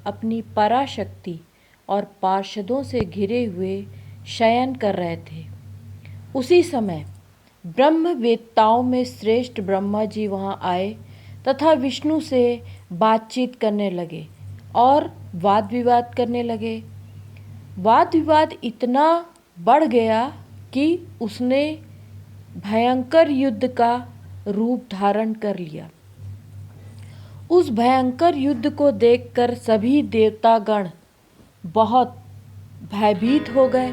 अपनी पराशक्ति और पार्षदों से घिरे हुए शयन कर रहे थे। उसी समय ब्रह्मवेत्ताओं में श्रेष्ठ ब्रह्मा जी वहाँ आए तथा विष्णु से बातचीत करने लगे और वाद विवाद करने लगे। वाद विवाद इतना बढ़ गया कि उसने भयंकर युद्ध का रूप धारण कर लिया। उस भयंकर युद्ध को देखकर सभी देवतागण बहुत भयभीत हो गए।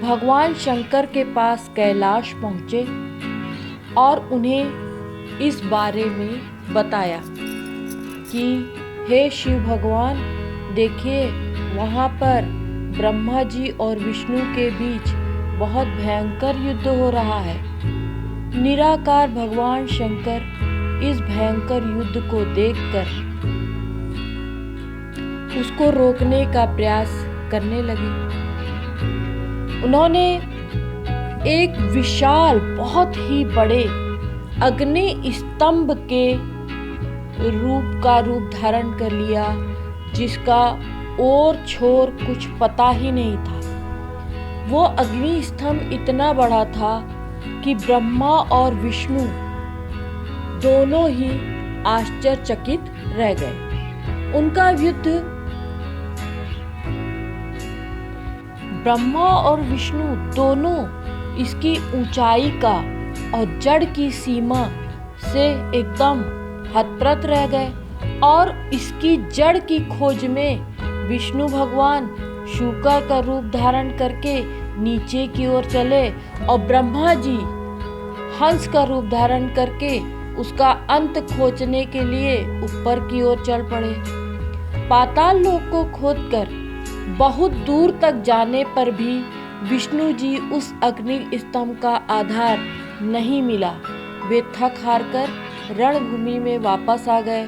भगवान शंकर के पास कैलाश पहुँचे और उन्हें इस बारे में बताया कि हे शिव भगवान, देखिए वहाँ पर ब्रह्मा जी और विष्णु के बीच बहुत भयंकर युद्ध हो रहा है। निराकार भगवान शंकर इस भयंकर युद्ध को देखकर उसको रोकने का प्रयास करने लगे। उन्होंने एक विशाल बहुत ही बड़े अग्नि स्तंभ के रूप धारण कर लिया, जिसका और छोर कुछ पता ही नहीं था। वो अग्नि स्तंभ इतना बड़ा था कि ब्रह्मा और विष्णु दोनों ही आश्चर्यचकित रह गए। उनका युद्ध ब्रह्मा और विष्णु दोनों इसकी ऊंचाई का और जड़ की सीमा से एकदम हतप्रत रह गए और इसकी जड़ की खोज में विष्णु भगवान शूकर का रूप धारण करके नीचे की ओर चले और ब्रह्मा जी हंस का रूप धारण करके उसका अंत खोजने के लिए ऊपर की ओर चल पड़े। पाताल लोक को खोदकर बहुत दूर तक जाने पर भी विष्णु जी उस अग्नि स्तंभ का आधार नहीं मिला। वे थक हार कर रणभूमि में वापस आ गए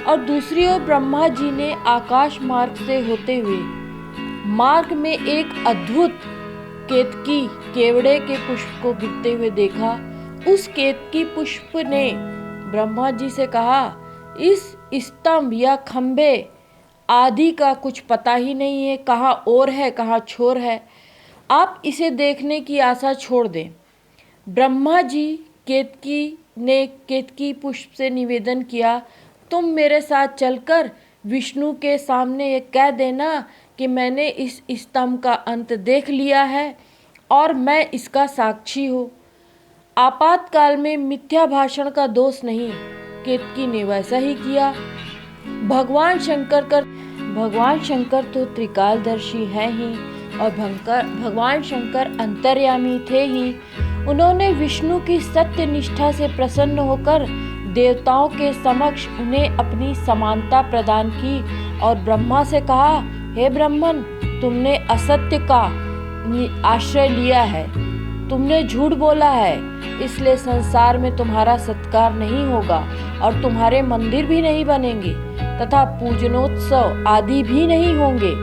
और दूसरी ओर ब्रह्मा जी ने आकाश मार्ग से होते हुए मार्ग में एक अद्भुत केतकी केवड़े के पुष्प को गिरते हुए देखा। उस केतकी पुष्प ने ब्रह्मा जी से कहा, इस स्तंभ या खंबे आदि का कुछ पता ही नहीं है, कहाँ ओर है कहाँ छोर है, आप इसे देखने की आशा छोड़ दें। ब्रह्मा जी केतकी पुष्प से निवेदन किया, तुम मेरे साथ चलकर विष्णु के सामने ये कह देना कि मैंने इस स्तंभ का अंत देख लिया है और मैं इसका साक्षी हूँ। आपातकाल में मिथ्या भाषण का दोष नहीं। केतकी ने वैसा ही किया। भगवान शंकर तो त्रिकालदर्शी हैं ही और भगवान शंकर अंतर्यामी थे ही। उन्होंने विष्णु की सत्य निष्ठा से प्रसन्न होकर देवताओं के समक्ष उन्हें अपनी समानता प्रदान की और ब्रह्मा से कहा, हे ब्रह्मन, तुमने असत्य का आश्रय लिया है, तुमने झूठ बोला है, इसलिए संसार में तुम्हारा सत्कार नहीं होगा और तुम्हारे मंदिर भी नहीं बनेंगे तथा पूजनोत्सव आदि भी नहीं होंगे।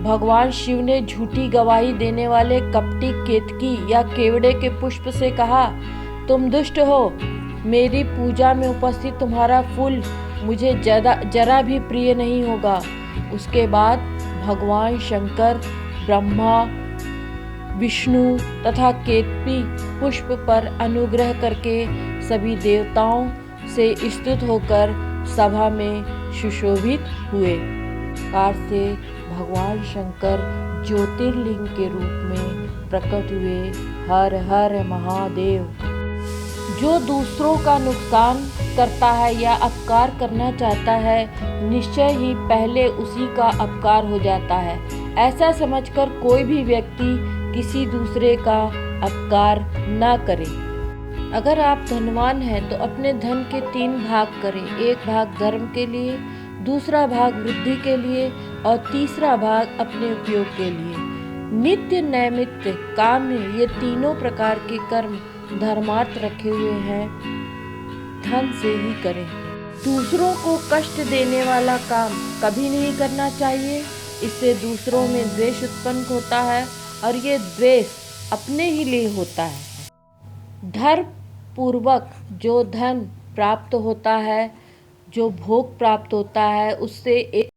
भगवान शिव ने झूठी गवाही देने वाले कपटी केतकी या केवड़े के पुष्प से कहा, तुम दुष्ट हो, मेरी पूजा में उपस्थित तुम्हारा फूल मुझे जरा भी प्रिय नहीं होगा। उसके बाद भगवान शंकर ब्रह्मा विष्णु तथा केतकी पुष्प पर अनुग्रह करके सभी देवताओं से स्तुत होकर सभा में सुशोभित हुए। कार से भगवान शंकर ज्योतिर्लिंग के रूप में प्रकट हुए। हर हर महादेव। जो दूसरों का नुकसान करता है या अपकार करना चाहता है, निश्चय ही पहले उसी का अपकार हो जाता है। ऐसा समझकर कोई भी व्यक्ति किसी दूसरे का अपकार न करे। अगर आप धनवान हैं तो अपने धन के 3 भाग करें। एक भाग धर्म के लिए, दूसरा भाग वृद्धि के लिए और तीसरा भाग अपने उपयोग के लिए। नित्य नैमित्य काम्य ये तीनों प्रकार के कर्म धर्मार्थ रखे हुए हैं, धन से ही करें। दूसरों को कष्ट देने वाला काम कभी नहीं करना चाहिए। इससे दूसरों में द्वेष उत्पन्न होता है और ये द्वेष अपने ही लिए होता है। धर्म पूर्वक जो धन प्राप्त होता है, जो भोग प्राप्त होता है, उससे